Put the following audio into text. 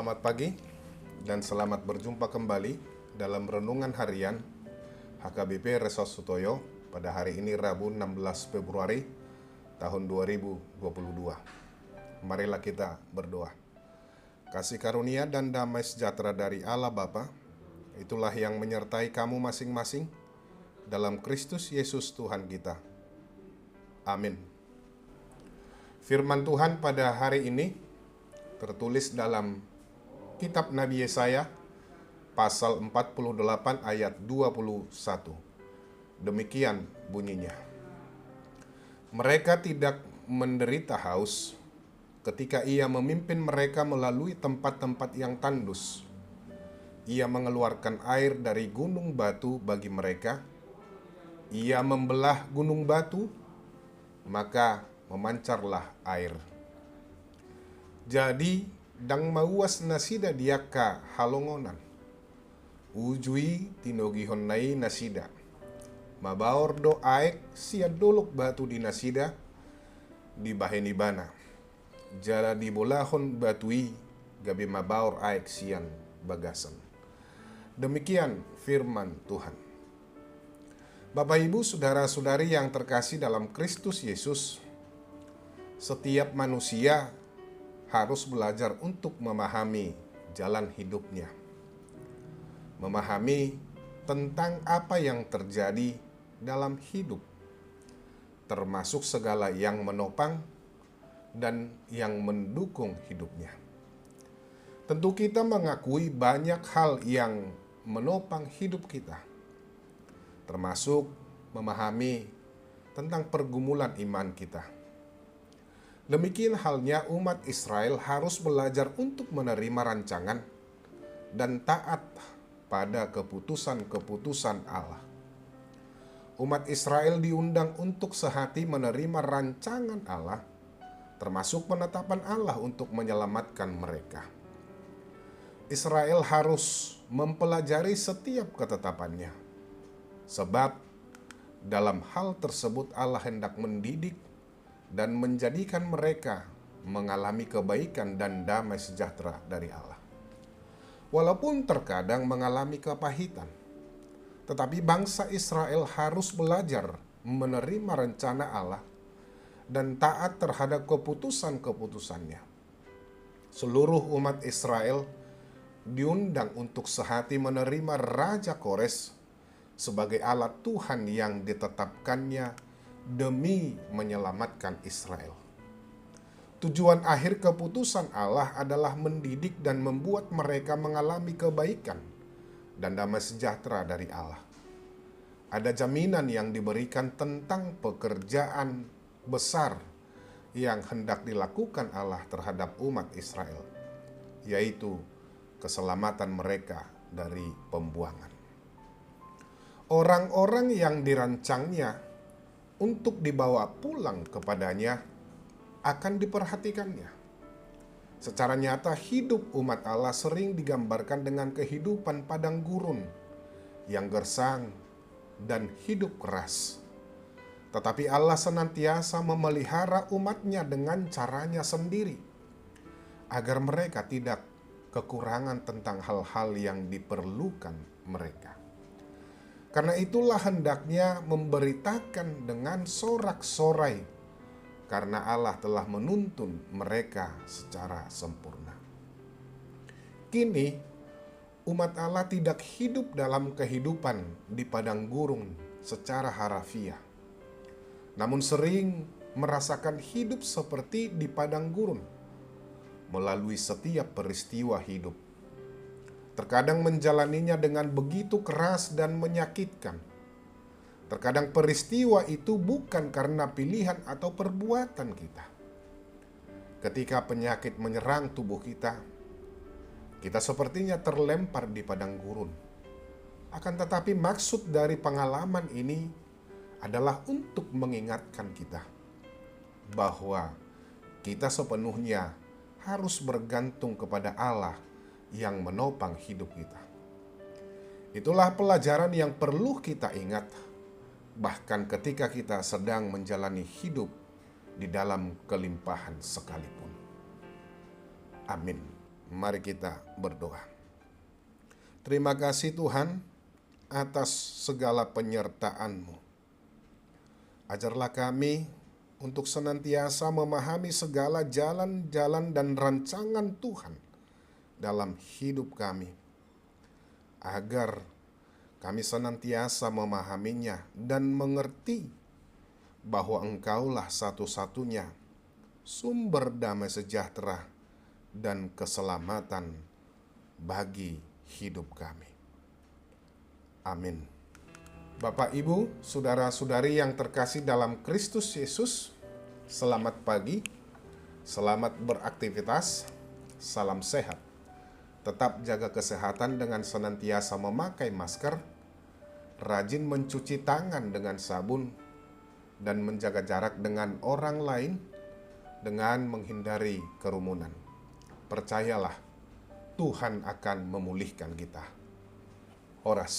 Selamat pagi dan selamat berjumpa kembali dalam Renungan Harian HKBP Resos Sutoyo pada hari ini Rabu 16 Februari tahun 2022. Marilah kita berdoa. Kasih karunia dan damai sejahtera dari Allah Bapa, itulah yang menyertai kamu masing-masing dalam Kristus Yesus Tuhan kita. Amin. Firman Tuhan pada hari ini tertulis dalam Kitab Nabi Yesaya pasal 48 ayat 21. Demikian bunyinya. Mereka tidak menderita haus ketika ia memimpin mereka melalui tempat-tempat yang tandus. Ia mengeluarkan air dari gunung batu bagi mereka. Ia membelah gunung batu, maka memancarlah air. Jadi dang mauas nasida diaka halongonan. Ujui tinogihon nai nasida. Mabaor do aek sia dolok batu di nasida di baheni bana. Jala di bolahon batui gabe mabaor aek sian bagasan. Demikian firman Tuhan. Bapak Ibu saudara-saudari yang terkasih dalam Kristus Yesus, setiap manusia harus belajar untuk memahami jalan hidupnya. Memahami tentang apa yang terjadi dalam hidup, termasuk segala yang menopang dan yang mendukung hidupnya. Tentu kita mengakui banyak hal yang menopang hidup kita, termasuk memahami tentang pergumulan iman kita. Demikian halnya umat Israel harus belajar untuk menerima rancangan dan taat pada keputusan-keputusan Allah. Umat Israel diundang untuk sehati menerima rancangan Allah, termasuk penetapan Allah untuk menyelamatkan mereka. Israel harus mempelajari setiap ketetapannya, sebab dalam hal tersebut Allah hendak mendidik dan menjadikan mereka mengalami kebaikan dan damai sejahtera dari Allah. Walaupun terkadang mengalami kepahitan, tetapi bangsa Israel harus belajar menerima rencana Allah dan taat terhadap keputusan-keputusannya. Seluruh umat Israel diundang untuk sehati menerima Raja Kores sebagai alat Tuhan yang ditetapkannya demi menyelamatkan Israel. Tujuan akhir keputusan Allah adalah mendidik dan membuat mereka mengalami kebaikan dan damai sejahtera dari Allah. Ada jaminan yang diberikan tentang pekerjaan besar yang hendak dilakukan Allah terhadap umat Israel, yaitu keselamatan mereka dari pembuangan. Orang-orang yang dirancangnya untuk dibawa pulang kepadanya akan diperhatikannya. Secara nyata hidup umat Allah sering digambarkan dengan kehidupan padang gurun yang gersang dan hidup keras. Tetapi Allah senantiasa memelihara umatnya dengan caranya sendiri, agar mereka tidak kekurangan tentang hal-hal yang diperlukan mereka. Karena itulah hendaknya memberitakan dengan sorak-sorai, karena Allah telah menuntun mereka secara sempurna. Kini, umat Allah tidak hidup dalam kehidupan di padang gurun secara harafiah, namun sering merasakan hidup seperti di padang gurun melalui setiap peristiwa hidup. Terkadang menjalaninya dengan begitu keras dan menyakitkan. Terkadang peristiwa itu bukan karena pilihan atau perbuatan kita. Ketika penyakit menyerang tubuh kita sepertinya terlempar di padang gurun. Akan tetapi maksud dari pengalaman ini adalah untuk mengingatkan kita bahwa kita sepenuhnya harus bergantung kepada Allah yang menopang hidup kita. Itulah pelajaran yang perlu kita ingat, bahkan ketika kita sedang menjalani hidup di dalam kelimpahan sekalipun. Amin. Mari kita berdoa. Terima kasih Tuhan atas segala penyertaan-Mu. Ajarlah kami untuk senantiasa memahami segala jalan-jalan dan rancangan Tuhan dalam hidup kami, agar kami senantiasa memahaminya dan mengerti bahwa Engkaulah satu-satunya sumber damai sejahtera dan keselamatan bagi hidup kami. Amin. Bapak, Ibu, saudara-saudari yang terkasih dalam Kristus Yesus, selamat pagi, selamat beraktivitas, salam sehat. Tetap jaga kesehatan dengan senantiasa memakai masker, rajin mencuci tangan dengan sabun, dan menjaga jarak dengan orang lain dengan menghindari kerumunan. Percayalah, Tuhan akan memulihkan kita. Horas.